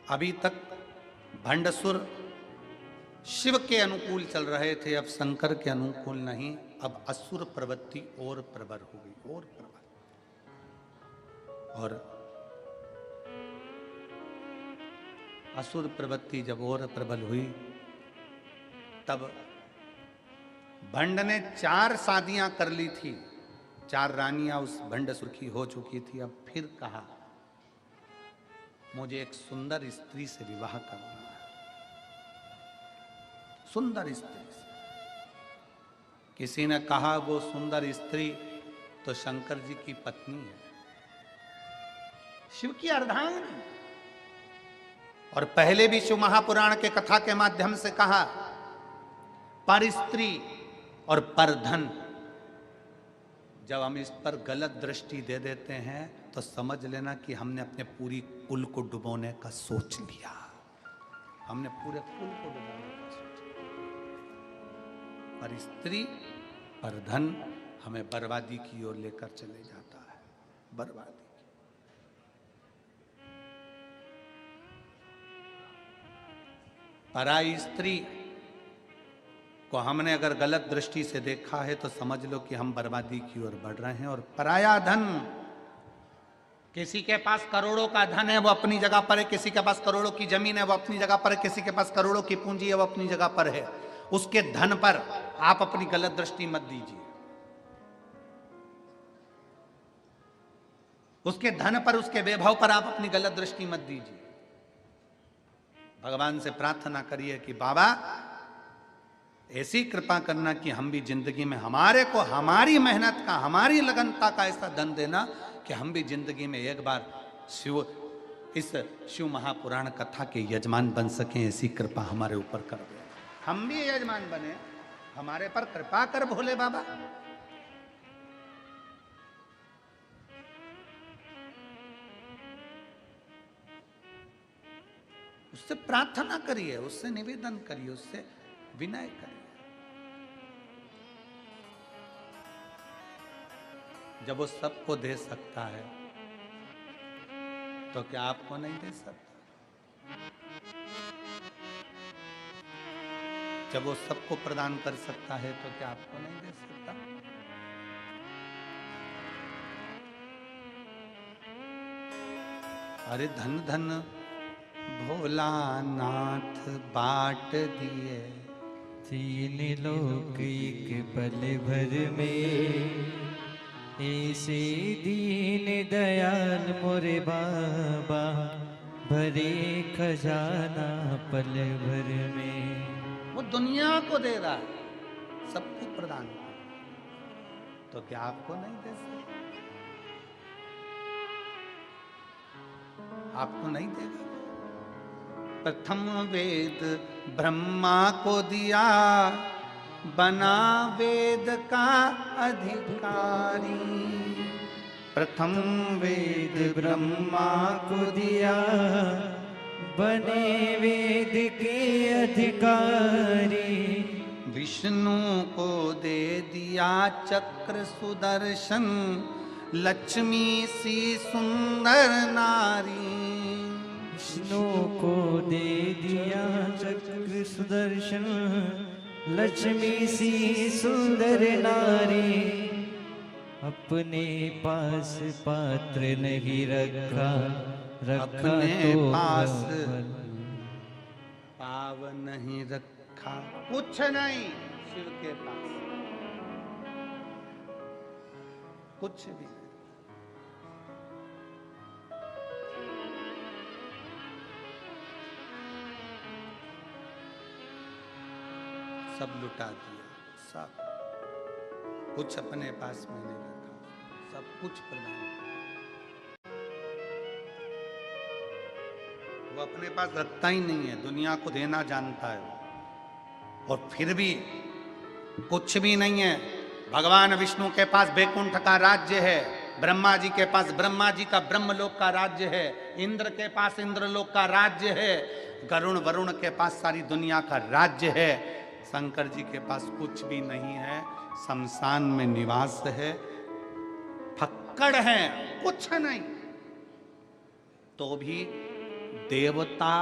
अभी तक भंडसुर शिव के अनुकूल चल रहे थे, अब शंकर के अनुकूल नहीं। अब असुर प्रवृत्ति और प्रबल हो गई, और प्रबल। और असुर प्रवृत्ति जब और प्रबल हुई, तब भंड ने 4 शादियां कर ली थी, 4 रानियां उस भंडसुर की हो चुकी थी। अब फिर कहा मुझे एक सुंदर स्त्री से विवाह करना है, सुंदर स्त्री से। किसी ने कहा वो सुंदर स्त्री तो शंकर जी की पत्नी है, शिव की अर्धांगिनी। और पहले भी शिव महापुराण के कथा के माध्यम से कहा, पर स्त्री और पर धन। जब हम इस पर गलत दृष्टि दे देते हैं तो समझ लेना कि हमने अपने पूरी कुल को डुबोने का सोच लिया, हमने पूरे कुल को डुबोने का सोच लिया। पर स्त्री पर धन हमें बर्बादी की ओर लेकर चले जाता है, बर्बादी। पराई स्त्री को हमने अगर गलत दृष्टि से देखा है तो समझ लो कि हम बर्बादी की ओर बढ़ रहे हैं। और पराया धन, किसी के पास करोड़ों का धन है वो अपनी जगह पर है, किसी के पास करोड़ों की जमीन है वो अपनी जगह पर है, किसी के पास करोड़ों की पूंजी है वो अपनी जगह पर है। उसके धन पर आप अपनी गलत दृष्टि मत दीजिए, उसके धन पर, उसके वैभव पर आप अपनी गलत दृष्टि मत दीजिए। भगवान से प्रार्थना करिए कि बाबा ऐसी कृपा करना कि हम भी जिंदगी में, हमारे को हमारी मेहनत का, हमारी लगनता का ऐसा धन देना कि हम भी जिंदगी में एक बार इस शिव महापुराण कथा के यजमान बन सकें। ऐसी कृपा हमारे ऊपर कर दे, हम भी यजमान बने, हमारे पर कृपा कर भोले बाबा। उससे प्रार्थना करिए, उससे निवेदन करिए, उससे विनय करिए। जब वो सबको दे सकता है तो क्या आपको नहीं दे सकता? जब वो सबको प्रदान कर सकता है तो क्या आपको नहीं दे सकता? अरे धन धन भोलानाथ बाट दिए, 3 लोक एक पल भर में, ऐसे दीन दयाल मोरे बाबा, भरे खजाना पल भर में। वो दुनिया को दे रहा है, सबको प्रदान कर, तो क्या आपको नहीं दे सकता? आपको नहीं देगा? प्रथम वेद ब्रह्मा को दिया, बना वेद का अधिकारी। प्रथम वेद ब्रह्मा को दिया, बने वेद के अधिकारी। विष्णु को दे दिया चक्र सुदर्शन, लक्ष्मी सी सुंदर नारी। विष्णु को दे दिया चक्र सुदर्शन, लक्ष्मी सी सुंदर नारी। अपने पास पात्र नहीं रखा, रखा तो पास पाव नहीं रखा, कुछ नहीं शिव के पास, कुछ भी नहीं। सब लुटा दिया, सब कुछ अपने पास में नहीं रखा, सब कुछ प्रदान किया। वो अपने पास रखता ही नहीं है, दुनिया को देना जानता है और फिर भी कुछ भी नहीं है। भगवान विष्णु के पास बैकुंठ का राज्य है, ब्रह्मा जी के पास ब्रह्मा जी का ब्रह्मलोक का राज्य है, इंद्र के पास इंद्रलोक का राज्य है, गरुण वरुण के पास सारी दुनिया का राज्य है। शंकर जी के पास कुछ भी नहीं है, शमशान में निवास है, फक्कड़ है, कुछ नहीं। तो भी देवता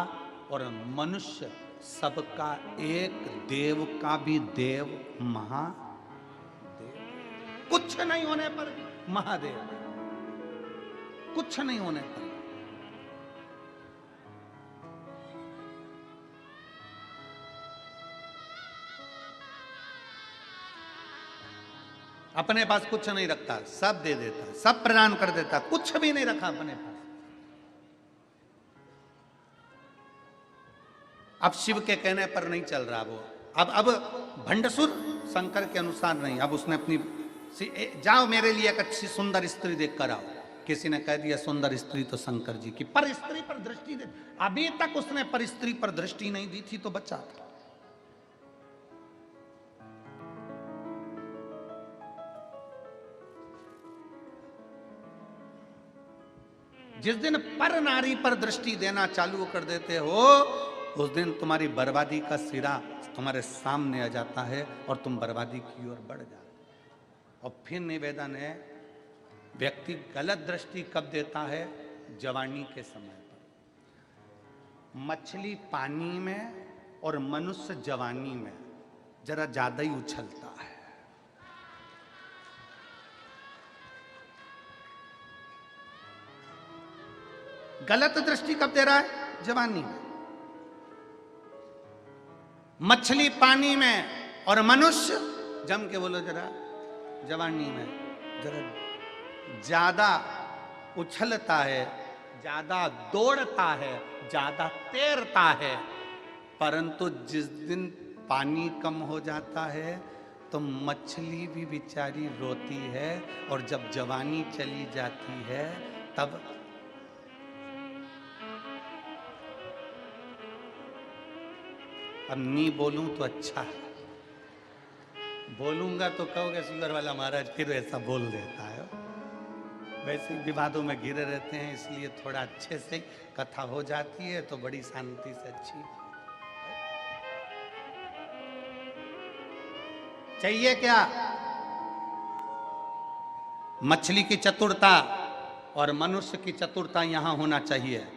और मनुष्य सबका एक, देव का भी देव महादेव। कुछ नहीं होने पर भी महादेव, कुछ नहीं होने पर। अपने पास कुछ नहीं रखता, सब दे देता, सब प्रदान कर देता, कुछ भी नहीं रखा अपने पास। अब शिव के कहने पर नहीं चल रहा वो, अब भंडसुर शंकर के अनुसार नहीं। अब उसने अपनी जाओ मेरे लिए एक अच्छी सुंदर स्त्री देख कर आओ। किसी ने कह दिया सुंदर स्त्री तो शंकर जी की, पर स्त्री पर दृष्टि दे। अभी तक उसने पर स्त्री पर दृष्टि नहीं दी थी तो बच्चा था। जिस दिन पर नारी पर दृष्टि देना चालू कर देते हो, उस दिन तुम्हारी बर्बादी का सिरा तुम्हारे सामने आ जाता है और तुम बर्बादी की ओर बढ़ जाते हो। और फिर निवेदन है, व्यक्ति गलत दृष्टि कब देता है? जवानी के समय पर। मछली पानी में और मनुष्य जवानी में जरा ज्यादा ही उछलता है। गलत दृष्टि कब दे रहा है? जवानी में। मछली पानी में और मनुष्य, जम के बोलो जरा, जवानी में जरा ज्यादा उछलता है, ज्यादा दौड़ता है, ज्यादा तैरता है। परंतु जिस दिन पानी कम हो जाता है तो मछली भी बेचारी रोती है, और जब जवानी चली जाती है तब अब नहीं बोलूं तो अच्छा है, बोलूंगा तो कहोगे शुगर वाला महाराज फिर ऐसा बोल देता है। वैसे विवादों में घिरे रहते हैं, इसलिए थोड़ा अच्छे से कथा हो जाती है तो बड़ी शांति से अच्छी। चाहिए क्या? मछली की चतुरता और मनुष्य की चतुरता यहां होना चाहिए।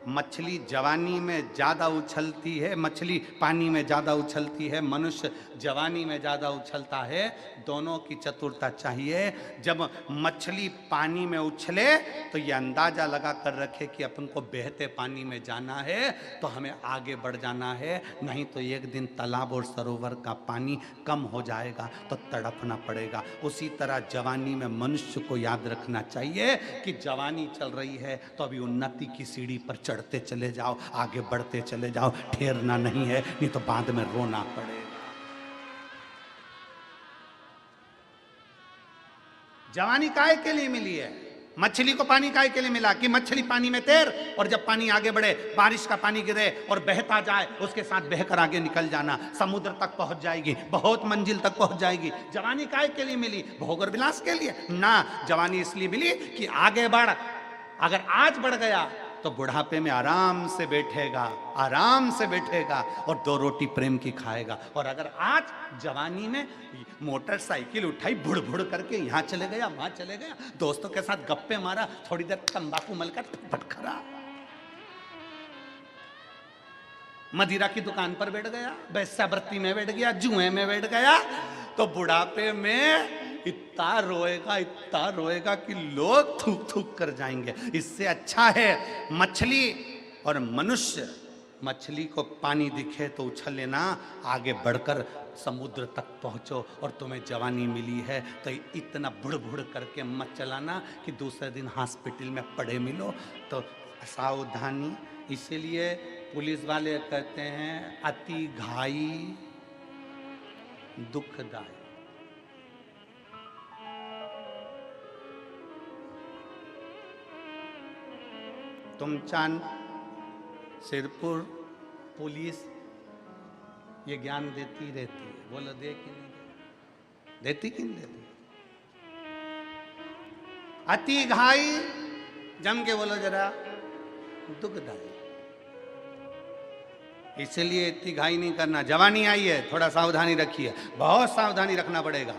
मछली जवानी में ज्यादा उछलती है, मछली पानी में ज्यादा उछलती है, मनुष्य जवानी में ज्यादा उछलता है। दोनों की चतुरता चाहिए। जब मछली पानी में उछले तो ये अंदाजा लगा कर रखे कि अपन को बहते पानी में जाना है, तो हमें आगे बढ़ जाना है, नहीं तो एक दिन तालाब और सरोवर का पानी कम हो जाएगा तो तड़पना पड़ेगा। उसी तरह जवानी में मनुष्य को याद रखना चाहिए कि जवानी चल रही है तो अभी उन्नति की सीढ़ी पर चढ़ते चले जाओ, आगे बढ़ते चले जाओ, ठहरना नहीं है, नहीं तो बाद में रोना पड़ेगा। जवानी काहे के लिए मिली है? मछली को पानी काहे के लिए मिला? कि मछली पानी में तैर, और जब पानी आगे बढ़े, बारिश का पानी गिरे और बहता जाए, उसके साथ बहकर आगे निकल जाना, समुद्र तक पहुंच जाएगी, बहुत मंजिल तक पहुंच जाएगी। जवानी काहे के लिए मिली? भोग और विलास के लिए ना, जवानी इसलिए मिली कि आगे बढ़। अगर आज बढ़ गया तो बुढ़ापे में आराम से बैठेगा, आराम से बैठेगा और 2 रोटी प्रेम की खाएगा। और अगर आज जवानी में मोटरसाइकिल उठाई, बुड़ बुड़ करके यहाँ चले गया, वहां चले गया, दोस्तों के साथ गप्पे मारा, थोड़ी देर तंबाकू मलकर फटखरा, मदिरा की दुकान पर बैठ गया, वैश्यावृत्ति में बैठ गया, जुए में बैठ गया, तो बुढ़ापे में इतना रोएगा कि लोग थूक थूक कर जाएंगे। इससे अच्छा है मछली और मनुष्य। मछली को पानी दिखे तो उछल लेना, आगे बढ़कर समुद्र तक पहुंचो। और तुम्हें जवानी मिली है तो इतना बुड़ बुड़ करके मत चलाना कि दूसरे दिन हॉस्पिटल में पड़े मिलो। तो सावधानी। इसीलिए पुलिस वाले कहते हैं अति घाई दुखदायक। तुमचान, सिरपुर पुलिस ये ज्ञान देती रहती है। बोलो दे कि नहीं देती? कि नहीं देती? अति घाई, जम के बोलो जरा, दुखदायी। इसलिए इतनी घाई नहीं करना। जवानी आई है, थोड़ा सावधानी रखिए, बहुत सावधानी रखना पड़ेगा।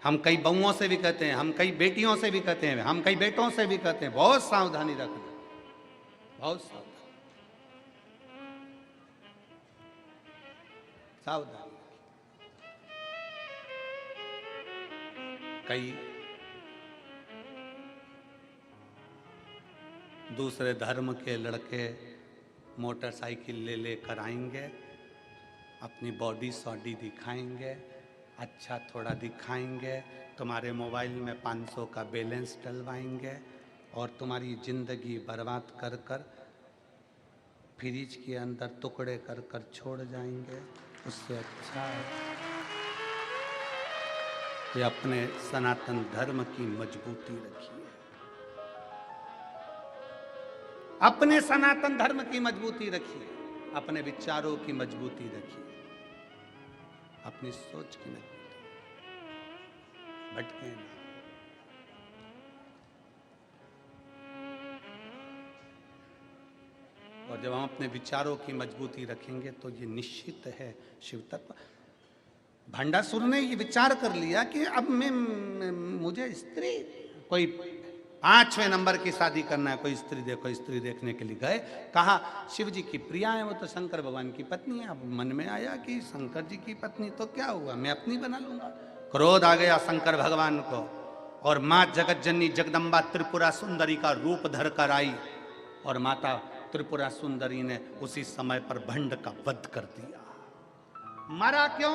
हम कई बहुओं से भी कहते हैं, हम कई बेटियों से भी कहते हैं, हम कई बेटों से भी कहते हैं, बहुत सावधानी रखना, बहुत सावधानी। सावधानी। कई दूसरे धर्म के लड़के मोटरसाइकिल ले लेकर आएंगे, अपनी बॉडी सॉडी दिखाएंगे, अच्छा थोड़ा दिखाएंगे, तुम्हारे मोबाइल में 500 का बैलेंस डलवाएंगे और तुम्हारी ज़िंदगी बर्बाद कर कर फ्रिज के अंदर टुकड़े कर कर छोड़ जाएंगे। उससे अच्छा है कि अपने सनातन धर्म की मजबूती रखिए, अपने सनातन धर्म की मजबूती रखिए, अपने विचारों की मजबूती रखिए, अपनी सोच की मजबूती, भटके ना। और जब हम अपने विचारों की मजबूती रखेंगे तो ये निश्चित है शिव तत्व। भंडासुर ने ये विचार कर लिया कि अब मुझे स्त्री, कोई 5वें नंबर की शादी करना है, कोई स्त्री देखो। स्त्री देखने के लिए गए, कहा शिव जी की प्रिया है, वो तो शंकर भगवान की पत्नी है। अब मन में आया कि शंकर जी की पत्नी तो क्या हुआ, मैं अपनी बना लूंगा। क्रोध आ गया शंकर भगवान को और माँ जगत जननी जगदम्बा त्रिपुरा सुंदरी का रूप धर कर आई और माता त्रिपुरा सुंदरी ने उसी समय पर भंड का वध कर दिया। मरा क्यों?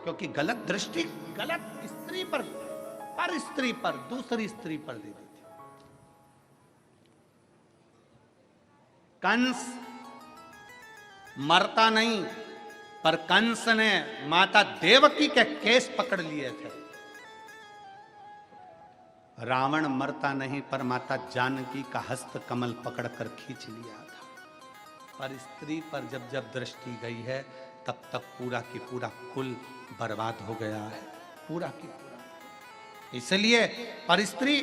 क्योंकि गलत दृष्टि, गलत स्त्री पर स्त्री पर, दूसरी स्त्री पर दे दी थी। कंस मरता नहीं, पर कंस ने माता देवकी के केस पकड़ लिए थे। रावण मरता नहीं, पर माता जानकी का हस्त कमल पकड़कर खींच लिया था। पर स्त्री पर जब जब दृष्टि गई है, तब तक पूरा की पूरा कुल बर्बाद हो गया है, पूरा की पूरा। इसलिए पर स्त्री